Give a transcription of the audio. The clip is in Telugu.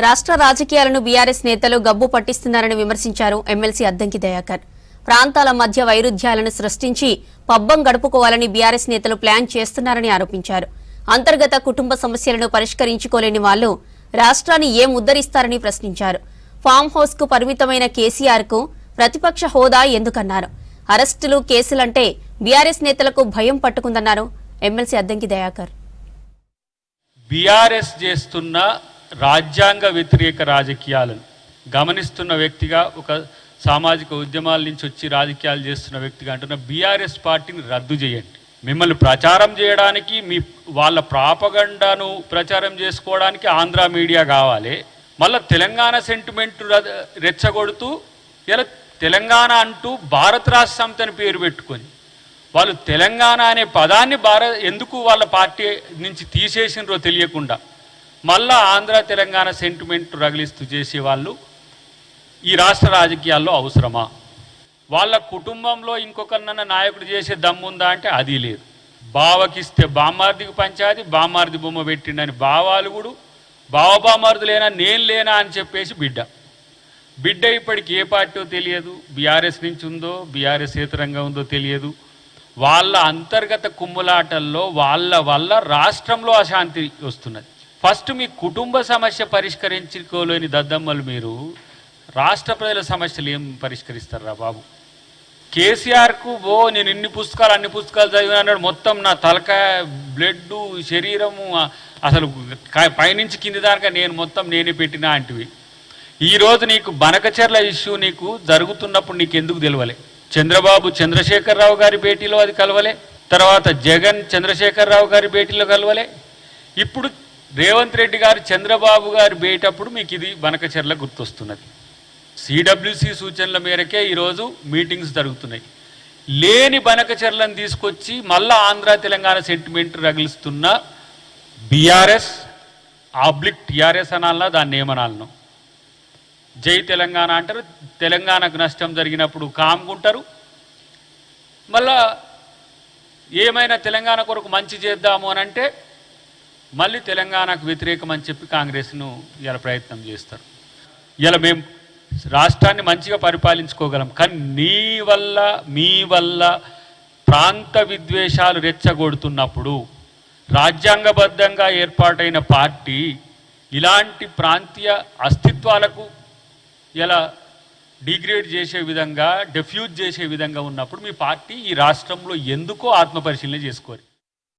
రాష్ట్ర రాజకీయాలను బీఆర్ఎస్ నేతలు గబ్బు పట్టిస్తున్నారని విమర్శించారు ఎమ్మెల్సీ అద్దంకి దయాకర్. ప్రాంతాల మధ్య వైరుధ్యాలను సృష్టించి పబ్బం గడుపుకోవాలని బీఆర్ఎస్ నేతలు ప్లాన్ చేస్తున్నారని ఆరోపించారు. అంతర్గత కుటుంబ సమస్యలను పరిష్కరించుకోలేని వాళ్లు రాష్ట్రాన్ని ఏం ఉద్ధరిస్తారని ప్రశ్నించారు. ఫామ్ హౌస్ కు పరిమితమైన కేసీఆర్ కు ప్రతిపక్ష హోదా ఎందుకన్నారు. అరెస్టులు కేసులంటే బీఆర్ఎస్ నేతలకు భయం పట్టుకుందన్నారు ఎమ్మెల్సీ అద్దంకి దయాకర్. బీఆర్ఎస్ చేస్తున్న రాజ్యాంగ వ్యతిరేక రాజకీయాలను గమనిస్తున్న వ్యక్తిగా, ఒక సామాజిక ఉద్యమాల నుంచి వచ్చి రాజకీయాలు చేస్తున్న వ్యక్తిగా అంటున్న బీఆర్ఎస్ పార్టీని రద్దు చేయండి. మిమ్మల్ని ప్రచారం చేయడానికి, వాళ్ళ ప్రాపగండాను ప్రచారం చేసుకోవడానికి ఆంధ్ర మీడియా కావాలి. మళ్ళీ తెలంగాణ సెంటిమెంట్ రెచ్చగొడుతూ ఇలా తెలంగాణ అంటూ భారత రాష్ట్ర సమితి అని పేరు పెట్టుకొని వాళ్ళు తెలంగాణ అనే పదాన్ని ఎందుకు వాళ్ళ పార్టీ నుంచి తీసేసినరో తెలియకుండా మళ్ళా ఆంధ్ర తెలంగాణ సెంటిమెంట్ రగిలిస్తూ చేసేవాళ్ళు ఈ రాష్ట్ర రాజకీయాల్లో అవసరమా? వాళ్ళ కుటుంబంలో ఇంకొకరినన్న నాయకుడు చేసే దమ్ముందా అంటే అది లేదు. బావకిస్తే బామ్మార్దికి పంచాది, బామ్మార్ది బొమ్మ పెట్టిండని బావాలుగుడు, బావబామార్ది లేనా నేను లేనా అని చెప్పేసి బిడ్డ ఇప్పటికి ఏ పార్టీ తెలియదు, బీఆర్ఎస్ నుంచి ఉందో బీఆర్ఎస్ ఏతరంగా ఉందో తెలియదు. వాళ్ళ అంతర్గత కుమ్ములాటల్లో వాళ్ళ వల్ల రాష్ట్రంలో అశాంతి వస్తున్నది. ఫస్ట్ మీ కుటుంబ సమస్య పరిష్కరించుకోలేని దద్దమ్మలు మీరు రాష్ట్ర ప్రజల సమస్యలు ఏం పరిష్కరిస్తారా బాబు? కేసీఆర్కు నేను అన్ని పుస్తకాలు చదివినాడు, మొత్తం నా తలకాయ, బ్లడ్, శరీరము అసలు పైనుంచి కింది దాకా నేనే పెట్టినా అంటివి. ఈరోజు నీకు బనకచెర్ల ఇష్యూ నీకు జరుగుతున్నప్పుడు నీకు ఎందుకు తెలవలే? చంద్రబాబు చంద్రశేఖరరావు గారి భేటీలో అది కలవలే, తర్వాత జగన్ చంద్రశేఖరరావు గారి భేటీలో కలవలే, ఇప్పుడు రేవంత్ రెడ్డి గారు చంద్రబాబు గారి భేటప్పుడు మీకు ఇది బనకచెర్ల గుర్తొస్తున్నది. సిడబ్ల్యూసి సూచనల మేరకే ఈరోజు మీటింగ్స్ జరుగుతున్నాయి. లేని బనకచెర్లను తీసుకొచ్చి మళ్ళా ఆంధ్ర తెలంగాణ సెంటిమెంట్ రగిలిస్తున్న బీఆర్ఎస్ టీఆర్ఎస్ అనాలన్నా దాన్ని ఏమనాలను? జై తెలంగాణ అంటారు, తెలంగాణకు నష్టం జరిగినప్పుడు కామ్కుంటారు, మళ్ళా ఏమైనా తెలంగాణ కొరకు మంచి చేద్దాము అని అంటే మళ్ళీ తెలంగాణకు వ్యతిరేకం అని చెప్పి కాంగ్రెస్ను ఇలా ప్రయత్నం చేస్తారు. ఇలా మేము రాష్ట్రాన్ని మంచిగా పరిపాలించుకోగలం, కానీ మీ వల్ల ప్రాంత విద్వేషాలు రెచ్చగొడుతున్నప్పుడు రాజ్యాంగబద్ధంగా ఏర్పాటైన పార్టీ ఇలాంటి ప్రాంతీయ అస్తిత్వాలకు ఇలా డిగ్రేడ్ చేసే విధంగా, డెఫ్యూజ్ చేసే విధంగా ఉన్నప్పుడు మీ పార్టీ ఈ రాష్ట్రంలో ఎందుకో ఆత్మపరిశీలన చేసుకోరు.